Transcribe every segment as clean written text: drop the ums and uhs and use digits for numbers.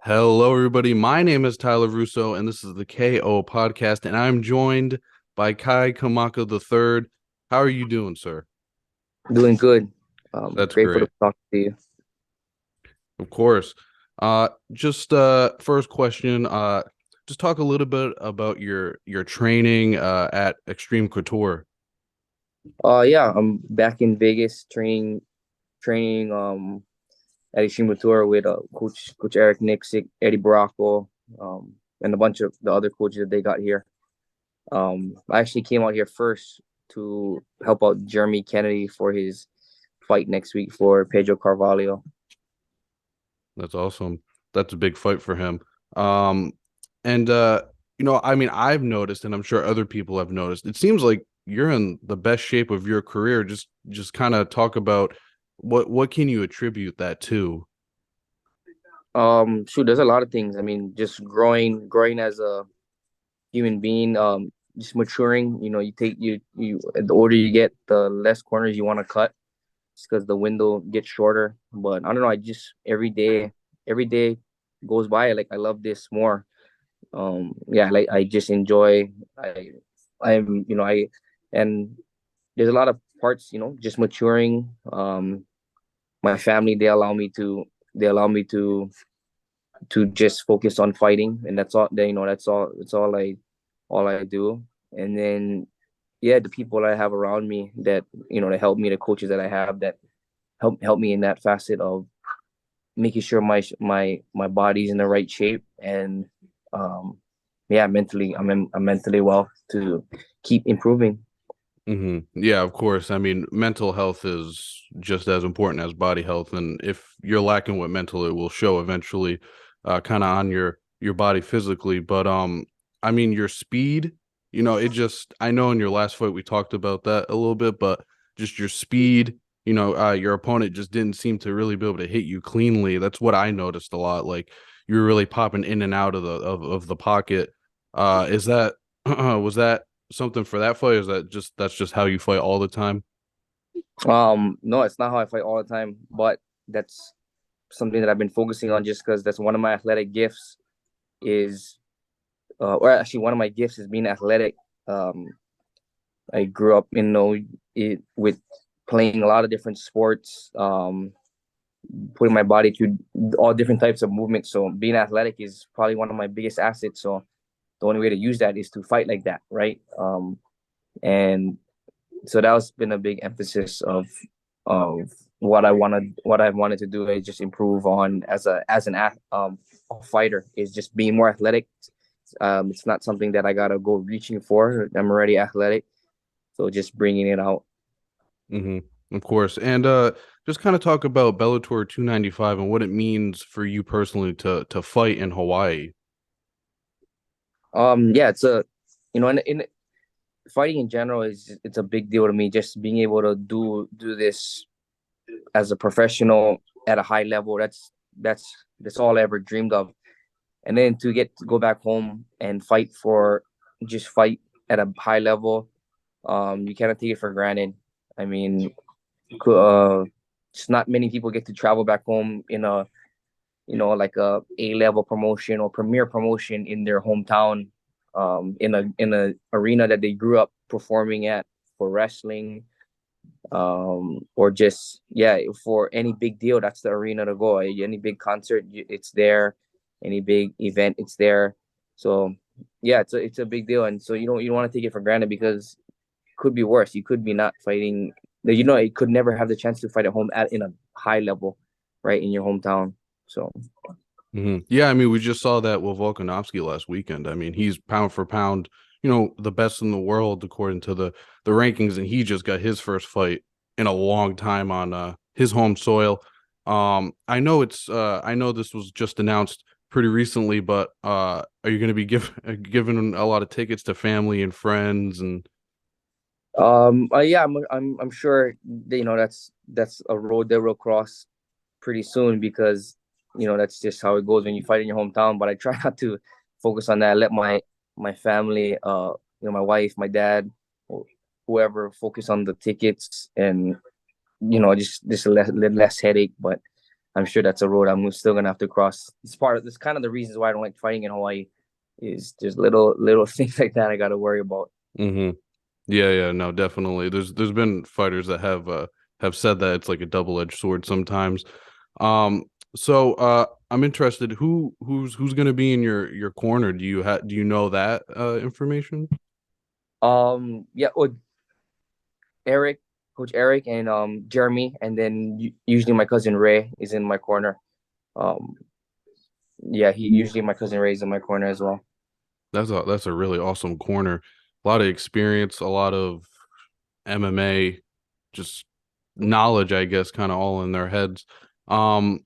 Hello, everybody. My name is Tyler Russo, and this is the KO podcast, and I'm joined by Kamaka III. How are you doing, sir? Doing good. That's Grateful to great. talk to you. Of course. Just first question. Just talk a little bit about your training at Extreme Couture. Yeah, I'm back in Vegas training at Extreme Tour with Coach Eric Nixick, Eddie Baracco, and a bunch of the other coaches that they got here. I actually came out here first to help out Jeremy Kennedy for his fight next week for Pedro Carvalho. That's awesome. That's a big fight for him. Um, and I mean, I've noticed, and I'm sure other people have noticed. It seems like you're in the best shape of your career. Just kind of talk about what can you attribute that to? Shoot, there's a lot of things. I mean, just growing as a human being, just maturing. You know, you the older you get, the less corners you want to cut, just because the window gets shorter. But I don't know. I just every day goes by. Like I love this more. Yeah, like I just enjoy. I'm I and there's a lot of parts. Just maturing. My family they allow me to just focus on fighting, and that's all. That's all I do. And then yeah, the people I have around me that that help me, the coaches that I have that help me in that facet of making sure my body's in the right shape. And um yeah, I'm mentally well to keep improving. Yeah, of course. I mean, mental health is just as important as body health, and if you're lacking with mental, it will show eventually, kind of on your body physically. But I mean, your speed, it just I know in your last fight we talked about that a little bit, but just your speed, your opponent just didn't seem to really be able to hit you cleanly. That's what I noticed a lot. Like you're really popping in and out of the pocket. Is that was that something for that fight? Or is that's just how you fight all the time? No, it's not how I fight all the time, but that's something that I've been focusing on, just because that's one of my athletic gifts is or actually one of my gifts is being athletic. um I grew up, with playing a lot of different sports, putting my body through all different types of movements. So being athletic is probably one of my biggest assets. So the only way to use that is to fight like that, right? And so that's been a big emphasis of what I wanted to do is just improve on a fighter, is just being more athletic. It's not something that I gotta go reaching for. I'm already athletic, so just bringing it out. hmm Of course. And just kind of talk about Bellator 295 and what it means for you personally to fight in Hawaii. Yeah, it's a in fighting in general it's a big deal to me. Just being able to do this as a professional at a high level, that's all I ever dreamed of. And then to get to go back home and fight at a high level, you cannot take it for granted. I mean, uh, just not many people get to travel back home in a like a level promotion or premier promotion in their hometown, in a arena that they grew up performing at for wrestling, or just yeah, for any big deal. That's the arena to go. Any big concert, it's there. Any big event, it's there. So yeah, it's a big deal. And so you don't want to take it for granted, because it could be worse. You could be not fighting. It could never have the chance to fight at home in a high level, right, in your hometown. So Yeah, I mean, we just saw that with Volkanovski last weekend. I mean, he's pound for pound, the best in the world according to the rankings, and he just got his first fight in a long time on his home soil. I know this was just announced pretty recently, but are you going to be giving a lot of tickets to family and friends and yeah, I'm sure that's a road that we'll cross pretty soon, because that's just how it goes when you fight in your hometown. But I try not to focus on that. Let my family, my wife, my dad, whoever, focus on the tickets, and just less headache. But I'm sure that's a road I'm still gonna have to cross. It's kind of the reasons why I don't like fighting in Hawaii, is just little things like that I got to worry about. Mm-hmm. Yeah, yeah, no, definitely. There's been fighters that have said that it's like a double-edged sword sometimes. Um, I'm interested. Who's going to be in your corner? Do you know that information? Yeah, Eric, Coach Eric, and Jeremy, and then usually my cousin Ray is in my corner. Um, yeah, he usually my cousin Ray is in my corner as well. That's a really awesome corner. A lot of experience, a lot of MMA, just knowledge, I guess, kind of all in their heads. Um,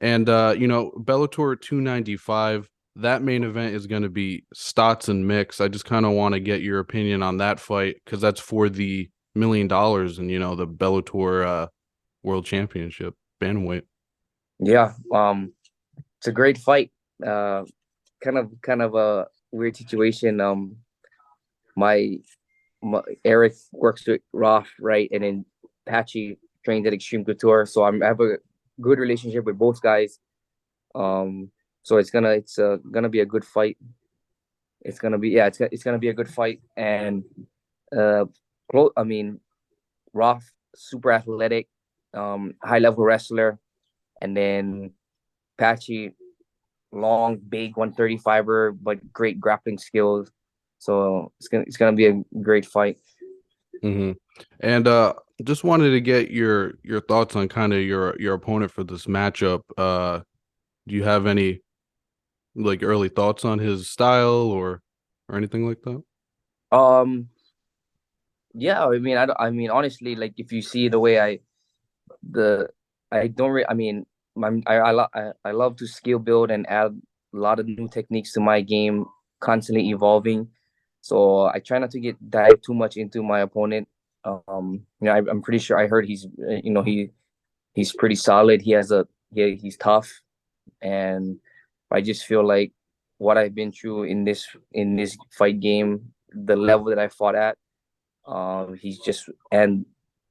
And Bellator 295, that main event is going to be Stotts and Mix. I just kind of want to get your opinion on that fight because that's for the $1 million and the Bellator World Championship bantamweight. Yeah, it's a great fight. Uh, kind of a weird situation. My, my Eric works with Roth, right, and then Patchy trains at Extreme Couture, so I have a good relationship with both guys. So it's gonna be a good fight. It's gonna be a good fight, and uh, I mean, Roth, super athletic, high level wrestler, and then Patchy, long, big 135er, but great grappling skills. So it's gonna be a great fight. Hmm. And just wanted to get your thoughts on kind of your opponent for this matchup. Do you have any like early thoughts on his style or anything like that? Um, yeah, I mean, I mean, honestly, like if you see the way the, I don't I mean, I love to skill build and add a lot of new techniques to my game, constantly evolving. So I try not to get dive too much into my opponent. I'm pretty sure I heard he's pretty solid. He's tough, and I just feel like what I've been through in this fight game, the level that I fought at, he's just and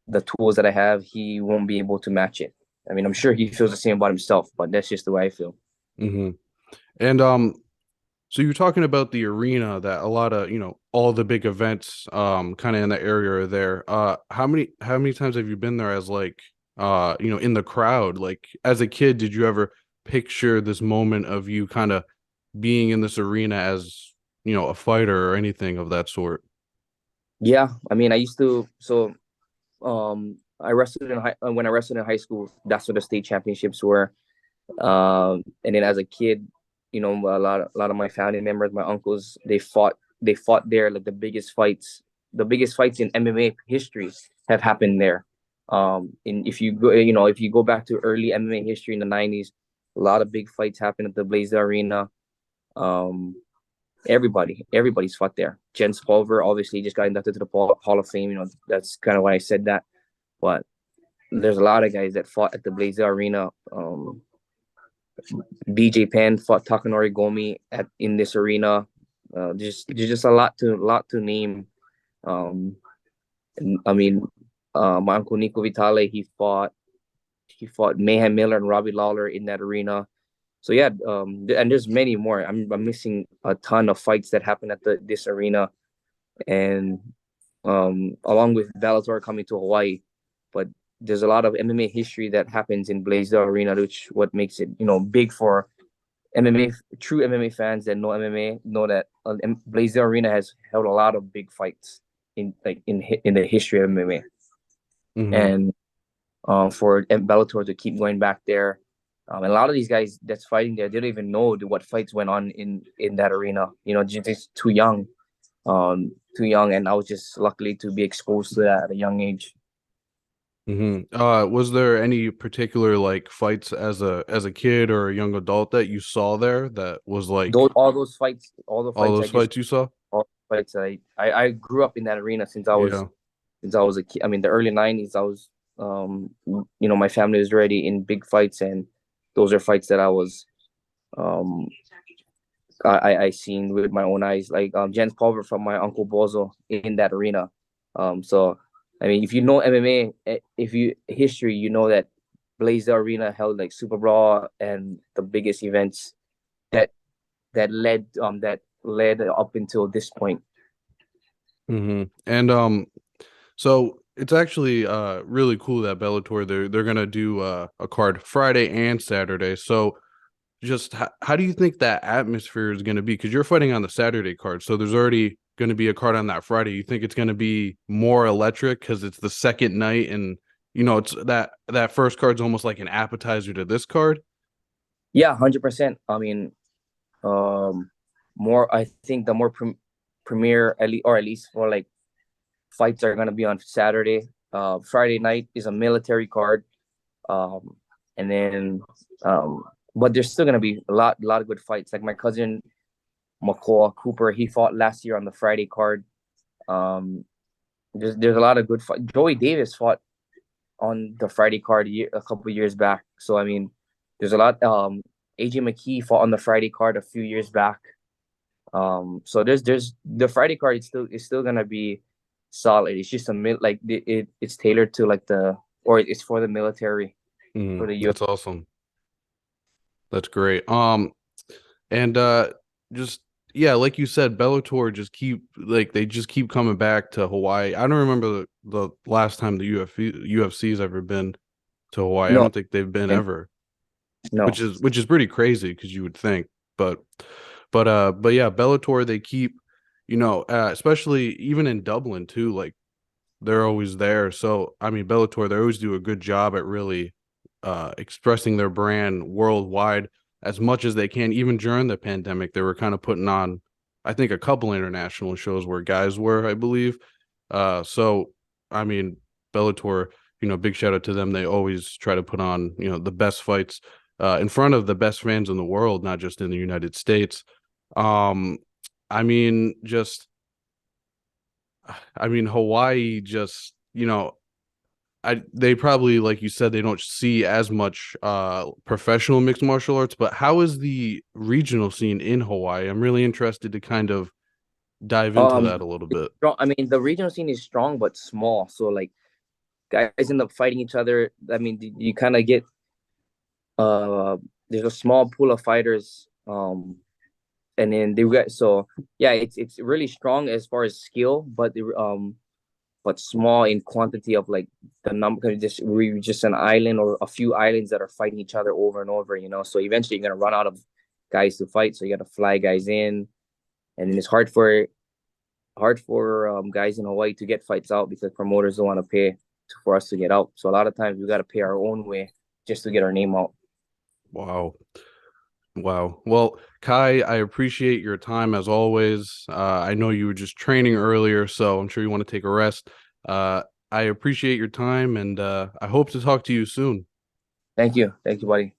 the tools that I have, he won't be able to match it. I mean, I'm sure he feels the same about himself, but that's just the way I feel. Hmm. And so you're talking about the arena that a lot of, all the big events kind of in the area are there. How many times have you been there as like in the crowd? Like as a kid, did you ever picture this moment of you kind of being in this arena as, a fighter or anything of that sort? Yeah, I mean, I used to. So, I wrestled when I wrestled in high school. That's where the state championships were. And then as a kid, a lot of my family members, my uncles, they fought there. Like the biggest fights in MMA history have happened there. And if you go back to early MMA history in the '90s, a lot of big fights happened at the Blaze Arena. Um, everybody's fought there. Jens Pulver obviously just got inducted to the Hall of Fame. That's kind of why I said that. But there's a lot of guys that fought at the Blaze Arena. BJ Penn fought Takanori Gomi in this arena. There's just a lot to name. Um, I mean, my uncle Nico Vitale, he fought Mayhem Miller and Robbie Lawler in that arena. So yeah, and there's many more. I'm missing a ton of fights that happen at this arena, and along with Bellator coming to Hawaii, but there's a lot of MMA history that happens in Blaisdell Arena, which what makes it big for MMA true MMA fans that know MMA know that Blaisdell Arena has held a lot of big fights in the history of MMA, Hmm. and for Bellator to keep going back there. And a lot of these guys that's fighting there, they don't even know what fights went on in that arena. Just too young, and I was just luckily to be exposed to that at a young age. Hmm. Was there any particular like fights as a kid or a young adult that you saw there that was like Those fights, all the all fights I those just fights you saw? all the fights I grew up in that arena Yeah. since I was a kid. I mean, the early '90s, I was my family was already in big fights, and those are fights that um I seen with my own eyes, like Jens Pulver from my uncle Bozo in that arena. So I mean, if you know MMA, if you history, you know that Blaze Arena held like Super Brawl and the biggest events that that led up until this point. And so it's actually really cool that Bellator they're gonna do a card Friday and Saturday. So just how do you think that atmosphere is gonna be? Because you're fighting on the Saturday card, so there's already gonna be a card on that Friday. You think it's gonna be more electric because it's the second night, and it's that first card's almost like an appetizer to this card. Yeah, 100%. I mean, um, more. I think the more premier, at least for like fights are gonna be on Saturday. Friday night is a military card, um, and then but there's still gonna be a lot of good fights. Like my cousin McCall Cooper, he fought last year on the Friday card. Um, there's a lot of good fight. Joey Davis fought on the Friday card a couple years back. So I mean, there's a lot. AJ McKee fought on the Friday card a few years back. So there's the Friday card. It's still gonna be solid. It's just it's tailored to like it's for the military for the U.S. That's awesome. That's great. And just yeah, like you said, Bellator they just keep coming back to Hawaii. I don't remember the last time the UFC's ever been to Hawaii. I No, don't think they've been and ever, no. which is pretty crazy because you would think, but but yeah, Bellator they keep, especially even in Dublin too, like they're always there. So I mean, Bellator they always do a good job at really expressing their brand worldwide as much as they can. Even during the pandemic, they were kind of putting on, I think, a couple international shows where guys were, I believe. So I mean, Bellator, big shout out to them. They always try to put on, the best fights in front of the best fans in the world, not just in the United States. Um, I mean, Hawaii just, they probably, like you said, they don't see as much professional mixed martial arts, but how is the regional scene in Hawaii? I'm really interested to kind of dive into Um, that a little bit. I mean, the regional scene is strong but small. So like guys end up fighting each other. I mean, you kind of get uh, there's a small pool of fighters. And then they got so yeah, it's really strong as far as skill, but small in quantity of like the number. We're just an island or a few islands that are fighting each other over and over. So eventually you're gonna run out of guys to fight. So you got to fly guys in, and then it's hard for guys in Hawaii to get fights out because promoters don't want to pay for us to get out. So a lot of times we got to pay our own way just to get our name out. Wow. Wow. Well, Kai, I appreciate your time as always. I know you were just training earlier, so I'm sure you want to take a rest. I appreciate your time, and I hope to talk to you soon. Thank you, buddy.